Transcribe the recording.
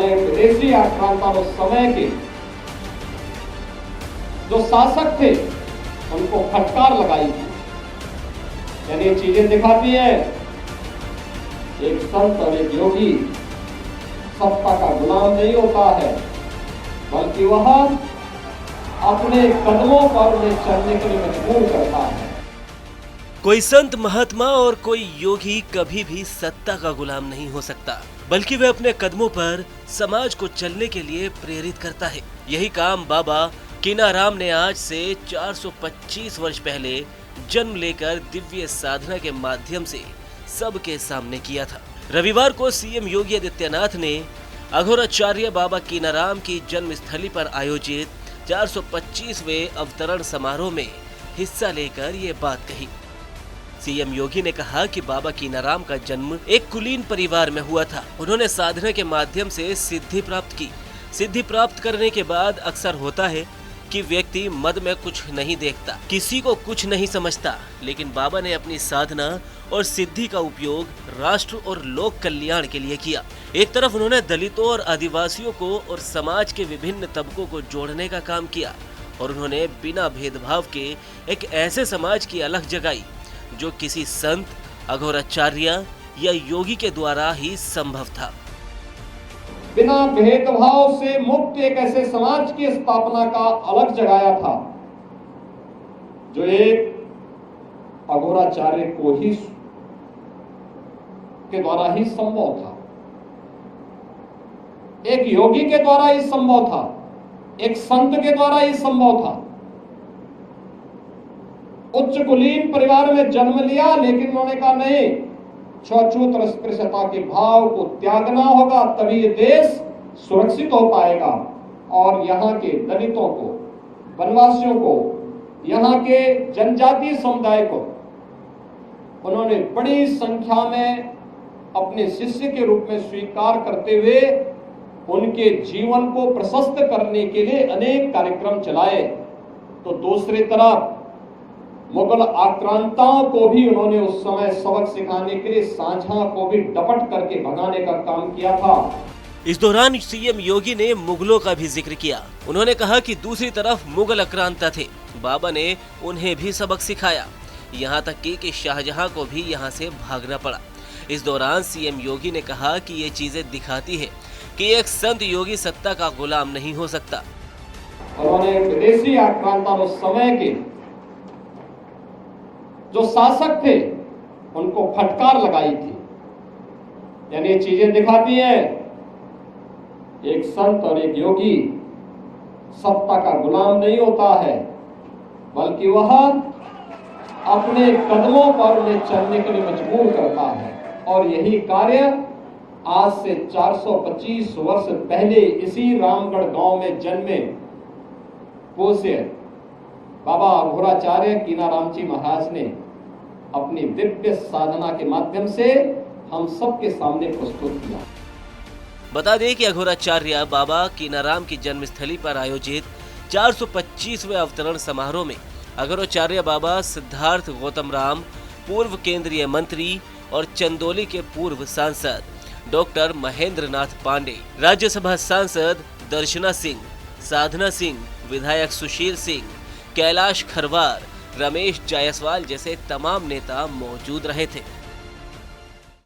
उन्होंने विदेशी आक्रांता उस समय के जो शासक थे उनको फटकार लगाई थी। यानी ये चीजें दिखाती है एक संत और एक योगी सत्ता का गुलाम नहीं होता है, बल्कि वह अपने कदमों पर उन्हें चलने के लिए मजबूर करता है। कोई संत महात्मा और कोई योगी कभी भी सत्ता का गुलाम नहीं हो सकता, बल्कि वह अपने कदमों पर समाज को चलने के लिए प्रेरित करता है। यही काम बाबा कीनाराम ने आज से 425 वर्ष पहले जन्म लेकर दिव्य साधना के माध्यम से सबके सामने किया था। रविवार को सीएम योगी आदित्यनाथ ने अघोराचार्य बाबा कीनाराम की जन्म स्थली पर आयोजित 425वें अवतरण समारोह में हिस्सा लेकर ये बात कही। सीएम योगी ने कहा कि बाबा कीनाराम का जन्म एक कुलीन परिवार में हुआ था। उन्होंने साधना के माध्यम से सिद्धि प्राप्त की। सिद्धि प्राप्त करने के बाद अक्सर होता है कि व्यक्ति मद में कुछ नहीं देखता, किसी को कुछ नहीं समझता, लेकिन बाबा ने अपनी साधना और सिद्धि का उपयोग राष्ट्र और लोक कल्याण के लिए किया। एक तरफ उन्होंने दलितों और आदिवासियों को और समाज के विभिन्न तबकों को जोड़ने का काम किया और उन्होंने बिना भेदभाव के एक ऐसे समाज की अलख जगाई जो किसी संत, अघोराचार्य या योगी के द्वारा ही संभव था। बिना भेदभाव से मुक्त एक ऐसे समाज की स्थापना का अलग जगाया था जो एक अघोराचार्य को ही के द्वारा ही संभव था, एक योगी के द्वारा ही संभव था, एक संत के द्वारा ही संभव था। उच्च कुलीन परिवार में जन्म लिया, लेकिन उन्होंने कहा नहीं, छूत और अस्पृश्यता के भाव को त्यागना होगा, तभी ये देश सुरक्षित हो पाएगा। और यहाँ के दलितों को, वनवासियों को, यहाँ के जनजातीय समुदाय को उन्होंने बड़ी संख्या में अपने शिष्य के रूप में स्वीकार करते हुए उनके जीवन को प्रशस्त करने के लिए अनेक कार्यक्रम चलाए। तो दूसरी तरफ मुगल आक्रांताओं को भी उन्होंने उस समय सबक सिखाने के लिए सांझा को भी डपट करके भगाने का काम किया था। इस दौरान सीएम योगी ने मुगलों का भी जिक्र किया। उन्होंने कहा कि दूसरी तरफ मुगल आक्रांता थे, बाबा ने उन्हें भी सबक सिखाया, यहाँ तक कि शाहजहां को भी यहाँ से भागना पड़ा। इस दौरान सीएम योगी ने कहा कि ये चीजें दिखाती है कि एक संत योगी सत्ता का गुलाम नहीं हो सकता। उन्होंने विदेशी आक्रांता उस समय के जो शासक थे उनको फटकार लगाई थी। यानी ये चीजें दिखाती हैं एक संत और एक योगी सत्ता का गुलाम नहीं होता है, बल्कि वह अपने कदमों पर उन्हें चलने के लिए मजबूर करता है। और यही कार्य आज से 425 वर्ष पहले इसी रामगढ़ गांव में जन्मे पूज्य बाबा अघोराचार्य कीनाराम जी महाराज ने अपनी दिव्य साधना के माध्यम से हम सबके सामने प्रस्तुत किया। बता दें कि अघोराचार्य बाबा कीनाराम की जन्मस्थली पर आयोजित 425वें अवतरण समारोह में अघोराचार्य बाबा सिद्धार्थ गौतम राम, पूर्व केंद्रीय मंत्री और चंदौली के पूर्व सांसद डॉक्टर महेंद्र नाथ पांडे, राज्यसभा सांसद दर्शना सिंह, साधना सिंह, विधायक सुशील सिंह, कैलाश खरवार, रमेश जायसवाल जैसे तमाम नेता मौजूद रहे थे।